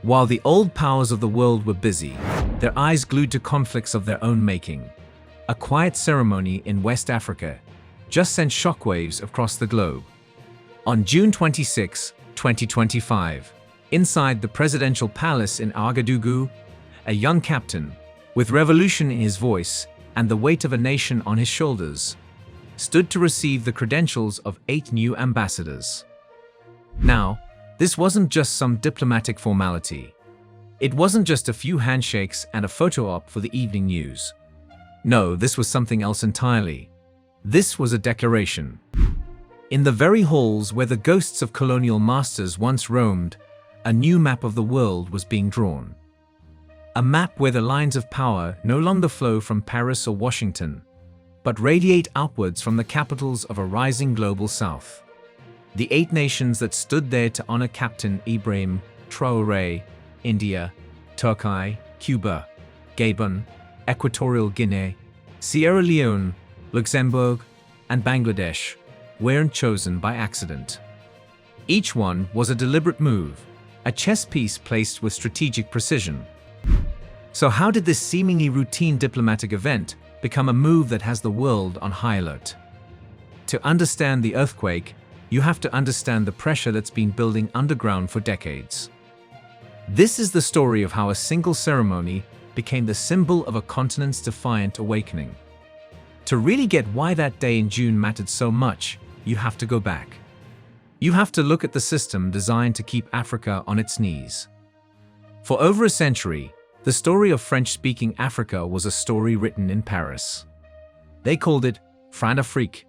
While the old powers of the world were busy, their eyes glued to conflicts of their own making, a quiet ceremony in West Africa just sent shockwaves across the globe. On June 26, 2025, inside the presidential palace in Ouagadougou, a young captain, with revolution in his voice and the weight of a nation on his shoulders, stood to receive the credentials of 8 new ambassadors. Now, this wasn't just some diplomatic formality. It wasn't just a few handshakes and a photo op for the evening news. No, this was something else entirely. This was a declaration. In the very halls where the ghosts of colonial masters once roamed, a new map of the world was being drawn. A map where the lines of power no longer flow from Paris or Washington, but radiate outwards from the capitals of a rising global south. The 8 nations that stood there to honor Captain Ibrahim Traoré, India, Turkey, Cuba, Gabon, Equatorial Guinea, Sierra Leone, Luxembourg, and Bangladesh, weren't chosen by accident. Each one was a deliberate move, a chess piece placed with strategic precision. So how did this seemingly routine diplomatic event become a move that has the world on high alert? To understand the earthquake, you have to understand the pressure that's been building underground for decades. This is the story of how a single ceremony became the symbol of a continent's defiant awakening. To really get why that day in June mattered so much, you have to go back. You have to look at the system designed to keep Africa on its knees. For over a century, the story of French-speaking Africa was a story written in Paris. They called it France-Afrique,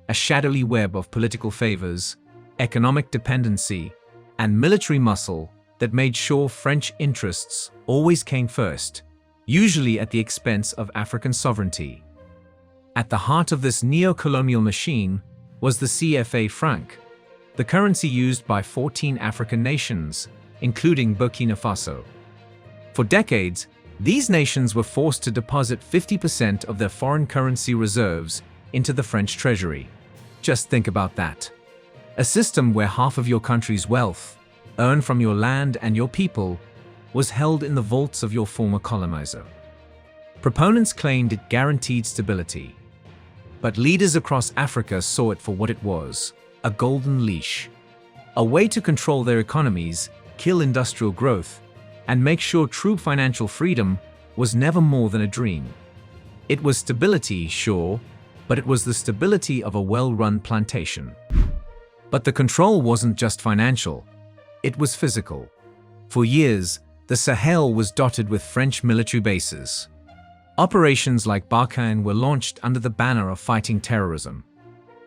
a shadowy web of political favors, economic dependency, and military muscle that made sure French interests always came first, usually at the expense of African sovereignty. At the heart of this neo-colonial machine was the CFA franc, the currency used by 14 African nations, including Burkina Faso. For decades, these nations were forced to deposit 50% of their foreign currency reserves into the French treasury. Just think about that. A system where half of your country's wealth, earned from your land and your people, was held in the vaults of your former colonizer. Proponents claimed it guaranteed stability. But leaders across Africa saw it for what it was, a golden leash. A way to control their economies, kill industrial growth, and make sure true financial freedom was never more than a dream. It was stability, sure, but it was the stability of a well-run plantation. But the control wasn't just financial, it was physical. For years, the Sahel was dotted with French military bases. Operations like Barkhane were launched under the banner of fighting terrorism.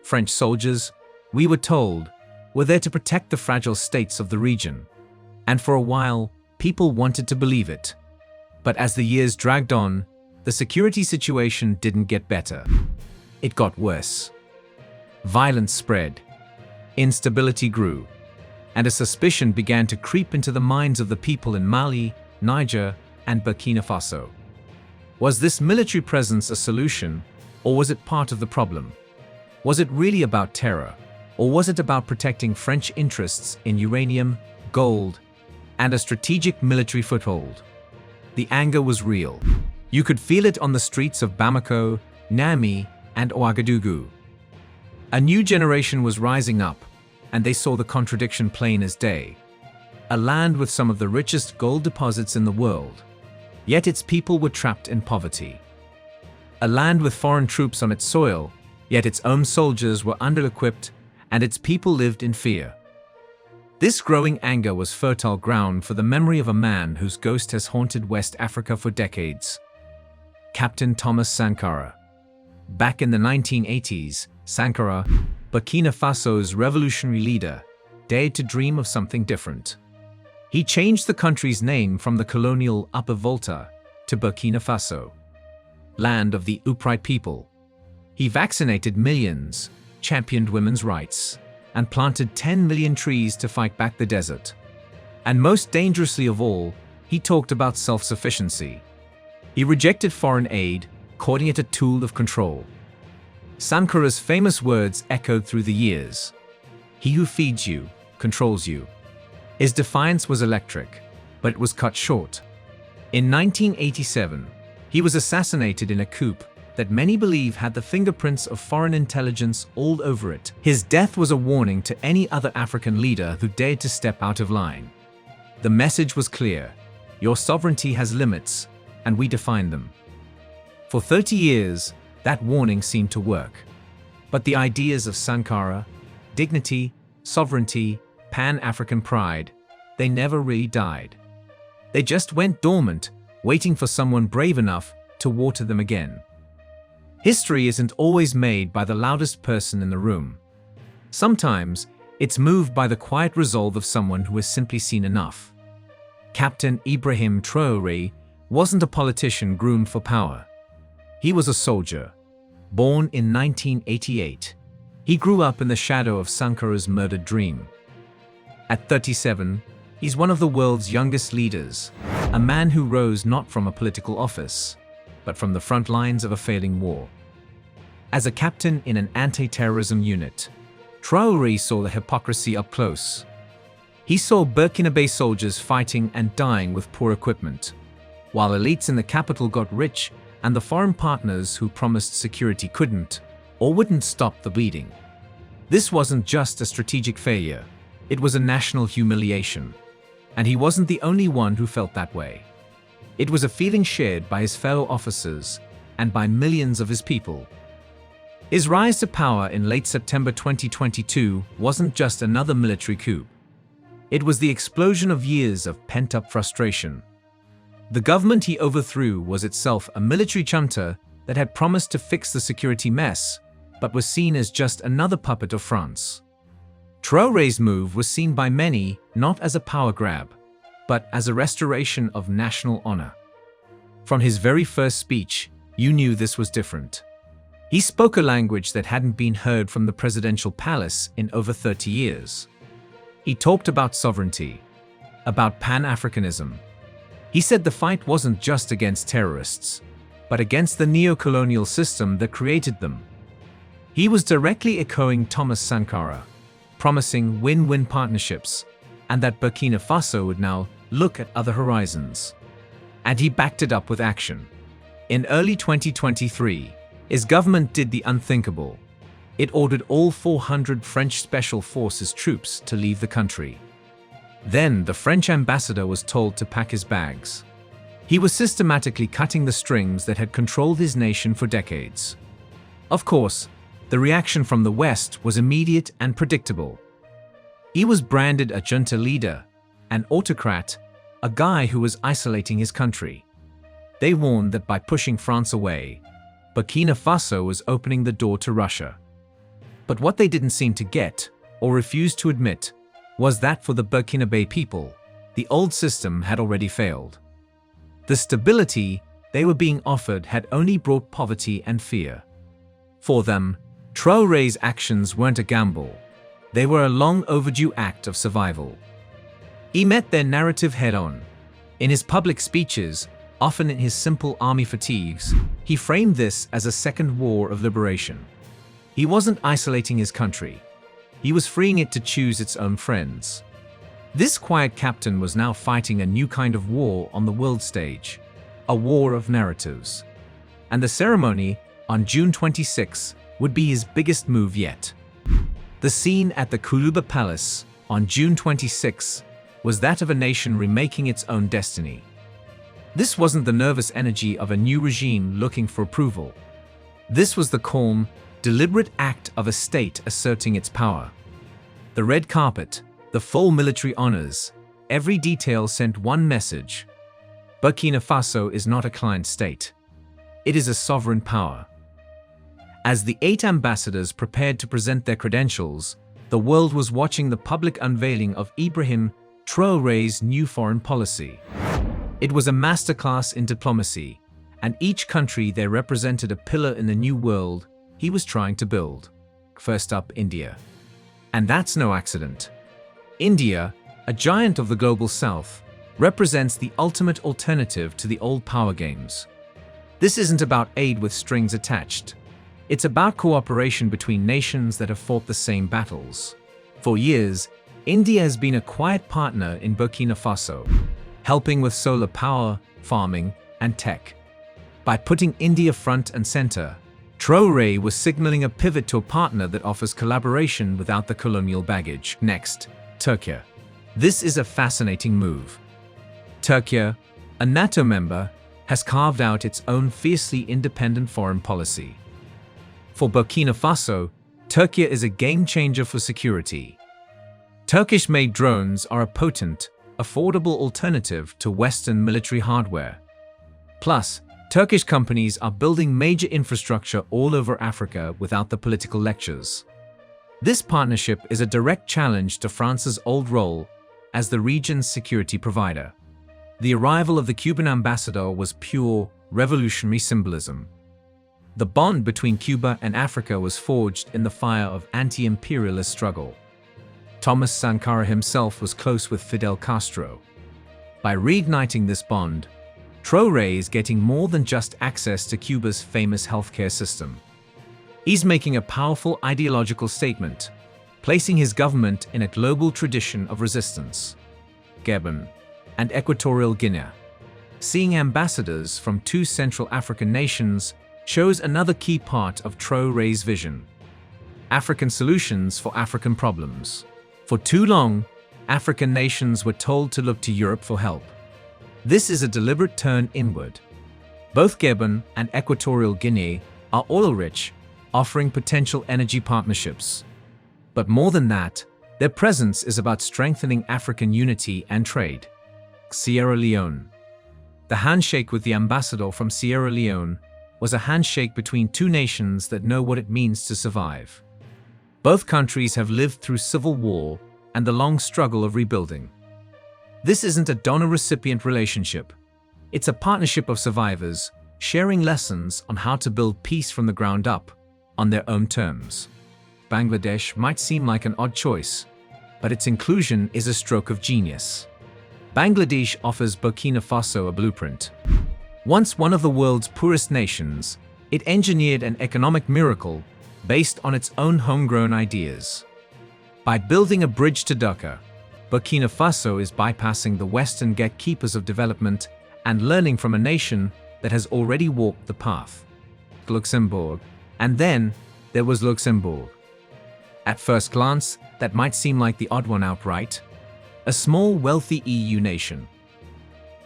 French soldiers, we were told, were there to protect the fragile states of the region. And for a while, people wanted to believe it. But as the years dragged on, the security situation didn't get better. It got worse. Violence spread. Instability grew. And a suspicion began to creep into the minds of the people in Mali, Niger, and Burkina Faso. Was this military presence a solution, or was it part of the problem? Was it really about terror, or was it about protecting French interests in uranium, gold, and a strategic military foothold? The anger was real. You could feel it on the streets of Bamako, Niamey, and Ouagadougou. A new generation was rising up, and they saw the contradiction plain as day. A land with some of the richest gold deposits in the world, yet its people were trapped in poverty. A land with foreign troops on its soil, yet its own soldiers were under-equipped and its people lived in fear. This growing anger was fertile ground for the memory of a man whose ghost has haunted West Africa for decades. Captain Thomas Sankara. Back in the 1980s, Sankara, Burkina Faso's revolutionary leader, dared to dream of something different. He changed the country's name from the colonial Upper Volta to Burkina Faso, land of the upright people. He vaccinated millions, championed women's rights, and planted 10 million trees to fight back the desert. And most dangerously of all, he talked about self-sufficiency. He rejected foreign aid, calling it a tool of control. Sankara's famous words echoed through the years. He who feeds you, controls you. His defiance was electric. but it was cut short. In 1987, he was assassinated in a coup that many believe had the fingerprints of foreign intelligence all over it. His death was a warning to any other African leader who dared to step out of line. The message was clear: your sovereignty has limits, and we define them. For 30 years, that warning seemed to work. But the ideas of Sankara, dignity, sovereignty, Pan-African pride, they never really died. They just went dormant, waiting for someone brave enough to water them again. History isn't always made by the loudest person in the room. Sometimes, it's moved by the quiet resolve of someone who has simply seen enough. Captain Ibrahim Traoré wasn't a politician groomed for power. He was a soldier, born in 1988. He grew up in the shadow of Sankara's murdered dream. At 37, he's one of the world's youngest leaders, a man who rose not from a political office, but from the front lines of a failing war. As a captain in an anti-terrorism unit, Traoré saw the hypocrisy up close. He saw Burkina Faso soldiers fighting and dying with poor equipment, while elites in the capital got rich and the foreign partners who promised security couldn't or wouldn't stop the bleeding. This wasn't just a strategic failure, it was a national humiliation. And he wasn't the only one who felt that way. It was a feeling shared by his fellow officers and by millions of his people. His rise to power in late September 2022 wasn't just another military coup. It was the explosion of years of pent-up frustration. The government he overthrew was itself a military junta that had promised to fix the security mess, but was seen as just another puppet of France. Traoré's move was seen by many not as a power grab, but as a restoration of national honor. From his very first speech, you knew this was different. He spoke a language that hadn't been heard from the presidential palace in over 30 years. He talked about sovereignty, about Pan-Africanism. He said the fight wasn't just against terrorists, but against the neo-colonial system that created them. He was directly echoing Thomas Sankara, promising win-win partnerships, and that Burkina Faso would now look at other horizons. And he backed it up with action. In early 2023, his government did the unthinkable. It ordered all 400 French Special Forces troops to leave the country. Then the French ambassador was told to pack his bags. He was systematically cutting the strings that had controlled his nation for decades. Of course, the reaction from the West was immediate and predictable. He was branded a junta leader, an autocrat, a guy who was isolating his country. They warned that by pushing France away, Burkina Faso was opening the door to Russia. But what they didn't seem to get, or refuse to admit, was that for the Burkina Faso people, the old system had already failed. The stability they were being offered had only brought poverty and fear. For them, Traoré's actions weren't a gamble. They were a long overdue act of survival. He met their narrative head-on. In his public speeches, often in his simple army fatigues, he framed this as a second war of liberation. He wasn't isolating his country. He was freeing it to choose its own friends. This quiet captain was now fighting a new kind of war on the world stage, a war of narratives. And the ceremony, on June 26, would be his biggest move yet. The scene at the Kuluba Palace, on June 26, was that of a nation remaking its own destiny. This wasn't the nervous energy of a new regime looking for approval. This was the calm, deliberate act of a state asserting its power. The red carpet, the full military honors, every detail sent one message. Burkina Faso is not a client state. It is a sovereign power. As the 8 ambassadors prepared to present their credentials, the world was watching the public unveiling of Ibrahim Traoré's new foreign policy. It was a masterclass in diplomacy, and each country there represented a pillar in the new world he was trying to build. First up, India. And that's no accident. India, a giant of the global south, represents the ultimate alternative to the old power games. This isn't about aid with strings attached. It's about cooperation between nations that have fought the same battles. For years, India has been a quiet partner in Burkina Faso, helping with solar power, farming, and tech. By putting India front and center, Traoré was signaling a pivot to a partner that offers collaboration without the colonial baggage. Next, Turkey. This is a fascinating move. Turkey, a NATO member, has carved out its own fiercely independent foreign policy. For Burkina Faso, Turkey is a game-changer for security. Turkish-made drones are a potent, affordable alternative to Western military hardware. Plus, Turkish companies are building major infrastructure all over Africa without the political lectures. This partnership is a direct challenge to France's old role as the region's security provider. The arrival of the Cuban ambassador was pure, revolutionary symbolism. The bond between Cuba and Africa was forged in the fire of anti-imperialist struggle. Thomas Sankara himself was close with Fidel Castro. By reigniting this bond, Traoré is getting more than just access to Cuba's famous healthcare system. He's making a powerful ideological statement, placing his government in a global tradition of resistance. Gabon and Equatorial Guinea. Seeing ambassadors from two Central African nations shows another key part of Traoré's vision. African solutions for African problems. For too long, African nations were told to look to Europe for help. This is a deliberate turn inward. Both Gabon and Equatorial Guinea are oil-rich, offering potential energy partnerships. But more than that, their presence is about strengthening African unity and trade. Sierra Leone. The handshake with the ambassador from Sierra Leone was a handshake between two nations that know what it means to survive. Both countries have lived through civil war and the long struggle of rebuilding. This isn't a donor-recipient relationship. It's a partnership of survivors sharing lessons on how to build peace from the ground up, on their own terms. Bangladesh might seem like an odd choice, but its inclusion is a stroke of genius. Bangladesh offers Burkina Faso a blueprint. Once one of the world's poorest nations, it engineered an economic miracle based on its own homegrown ideas. By building a bridge to Dhaka, Burkina Faso is bypassing the Western gatekeepers of development and learning from a nation that has already walked the path. Luxembourg. And then there was Luxembourg. At first glance, that might seem like the odd one out, right? A small, wealthy EU nation.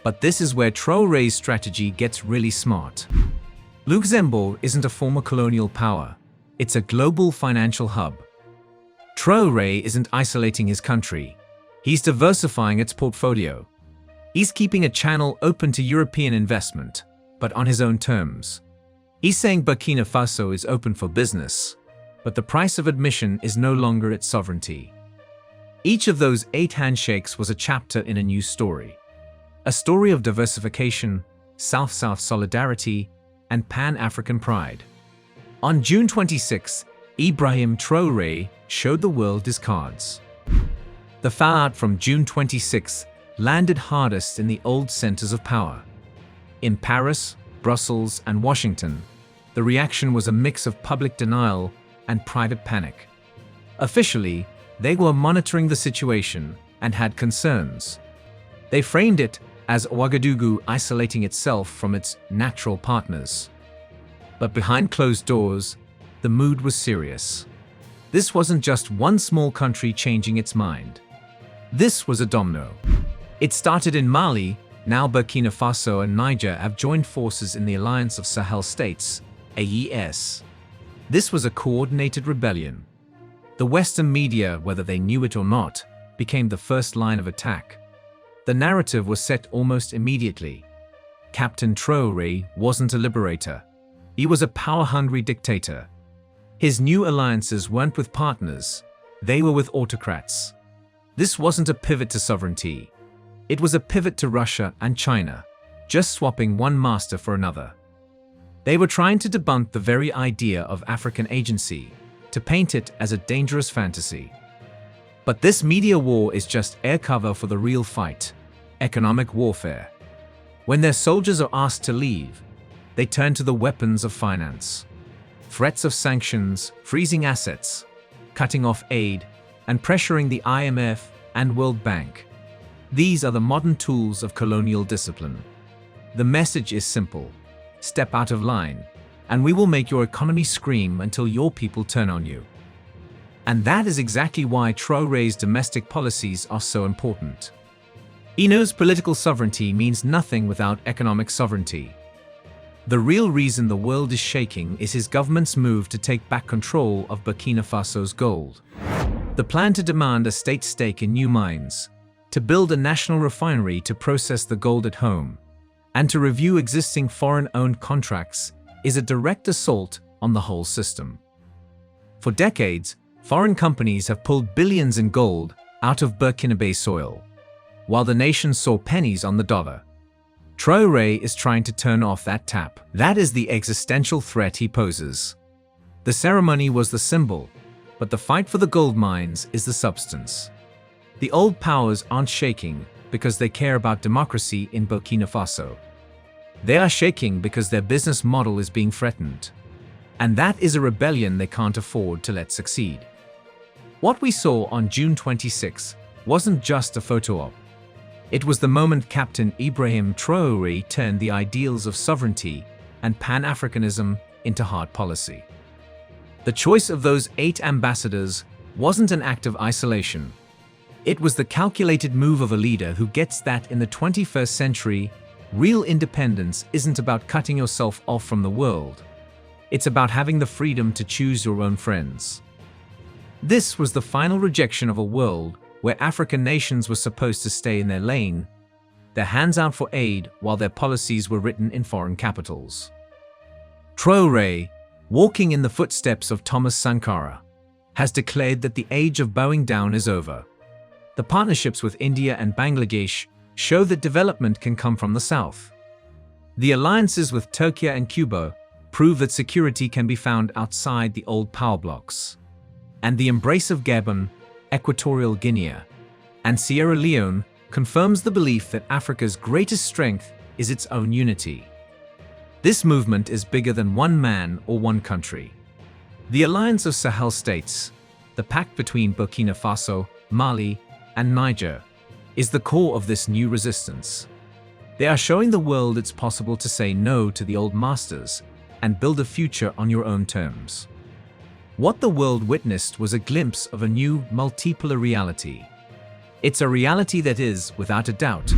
But this is where Traoré's strategy gets really smart. Luxembourg isn't a former colonial power. It's a global financial hub. Traoré isn't isolating his country. He's diversifying its portfolio. He's keeping a channel open to European investment, but on his own terms. He's saying Burkina Faso is open for business, but the price of admission is no longer its sovereignty. Each of those 8 handshakes was a chapter in a new story. A story of diversification, South-South solidarity, and Pan-African pride. On June 26, Ibrahim Traoré showed the world his cards. The fallout from June 26 landed hardest in the old centers of power. In Paris, Brussels, and Washington, the reaction was a mix of public denial and private panic. Officially, they were monitoring the situation and had concerns. They framed it as Ouagadougou isolating itself from its natural partners. But behind closed doors, the mood was serious. This wasn't just one small country changing its mind. This was a domino. It started in Mali. Now Burkina Faso and Niger have joined forces in the Alliance of Sahel States, AES. This was a coordinated rebellion. The Western media, whether they knew it or not, became the first line of attack. The narrative was set almost immediately. Captain Traoré wasn't a liberator. He was a power-hungry dictator. His new alliances weren't with partners. They were with autocrats. This wasn't a pivot to sovereignty. It was a pivot to Russia and China, just swapping one master for another. They were trying to debunk the very idea of African agency, to paint it as a dangerous fantasy. But this media war is just air cover for the real fight, economic warfare. When their soldiers are asked to leave, they turn to the weapons of finance. Threats of sanctions, freezing assets, cutting off aid, and pressuring the IMF and World Bank. These are the modern tools of colonial discipline. The message is simple: step out of line, and we will make your economy scream until your people turn on you. And that is exactly why Traoré's domestic policies are so important. He knows political sovereignty means nothing without economic sovereignty. The real reason the world is shaking is his government's move to take back control of Burkina Faso's gold. The plan to demand a state stake in new mines, to build a national refinery to process the gold at home, and to review existing foreign-owned contracts is a direct assault on the whole system. For decades, foreign companies have pulled billions in gold out of Burkinabe soil, while the nation saw pennies on the dollar. Traoré is trying to turn off that tap. That is the existential threat he poses. The ceremony was the symbol, but the fight for the gold mines is the substance. The old powers aren't shaking because they care about democracy in Burkina Faso. They are shaking because their business model is being threatened. And that is a rebellion they can't afford to let succeed. What we saw on June 26 wasn't just a photo op. It was the moment Captain Ibrahim Traoré turned the ideals of sovereignty and Pan-Africanism into hard policy. The choice of those 8 ambassadors wasn't an act of isolation. It was the calculated move of a leader who gets that in the 21st century, real independence isn't about cutting yourself off from the world. It's about having the freedom to choose your own friends. This was the final rejection of a world where African nations were supposed to stay in their lane, their hands out for aid while their policies were written in foreign capitals. Traoré, walking in the footsteps of Thomas Sankara, has declared that the age of bowing down is over. The partnerships with India and Bangladesh show that development can come from the south. The alliances with Turkey and Cuba prove that security can be found outside the old power blocks. And the embrace of Gabon, Equatorial Guinea, and Sierra Leone confirms the belief that Africa's greatest strength is its own unity. This movement is bigger than one man or one country. The alliance of Sahel states, the pact between Burkina Faso, Mali, and Niger, is the core of this new resistance. They are showing the world it's possible to say no to the old masters and build a future on your own terms. What the world witnessed was a glimpse of a new multipolar reality. It's a reality that is, without a doubt,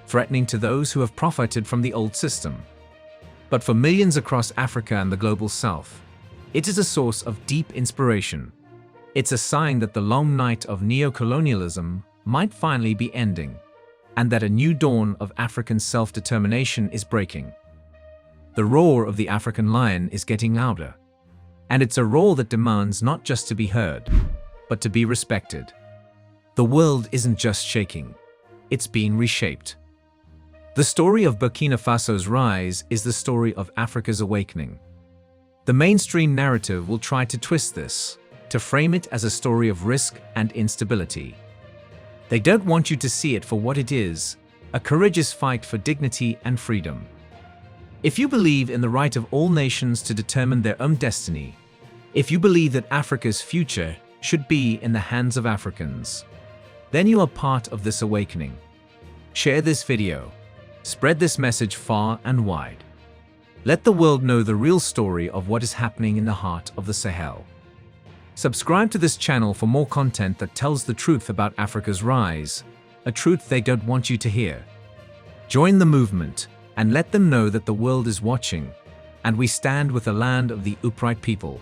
threatening to those who have profited from the old system. But for millions across Africa and the global south, it is a source of deep inspiration. It's a sign that the long night of neo-colonialism might finally be ending, and that a new dawn of African self-determination is breaking. The roar of the African lion is getting louder, and it's a roar that demands not just to be heard, but to be respected. The world isn't just shaking, it's being reshaped. The story of Burkina Faso's rise is the story of Africa's awakening. The mainstream narrative will try to twist this, to frame it as a story of risk and instability. They don't want you to see it for what it is, a courageous fight for dignity and freedom. If you believe in the right of all nations to determine their own destiny, if you believe that Africa's future should be in the hands of Africans, then you are part of this awakening. Share this video. Spread this message far and wide. Let the world know the real story of what is happening in the heart of the Sahel. Subscribe to this channel for more content that tells the truth about Africa's rise, a truth they don't want you to hear. Join the movement and let them know that the world is watching, and we stand with the land of the upright people.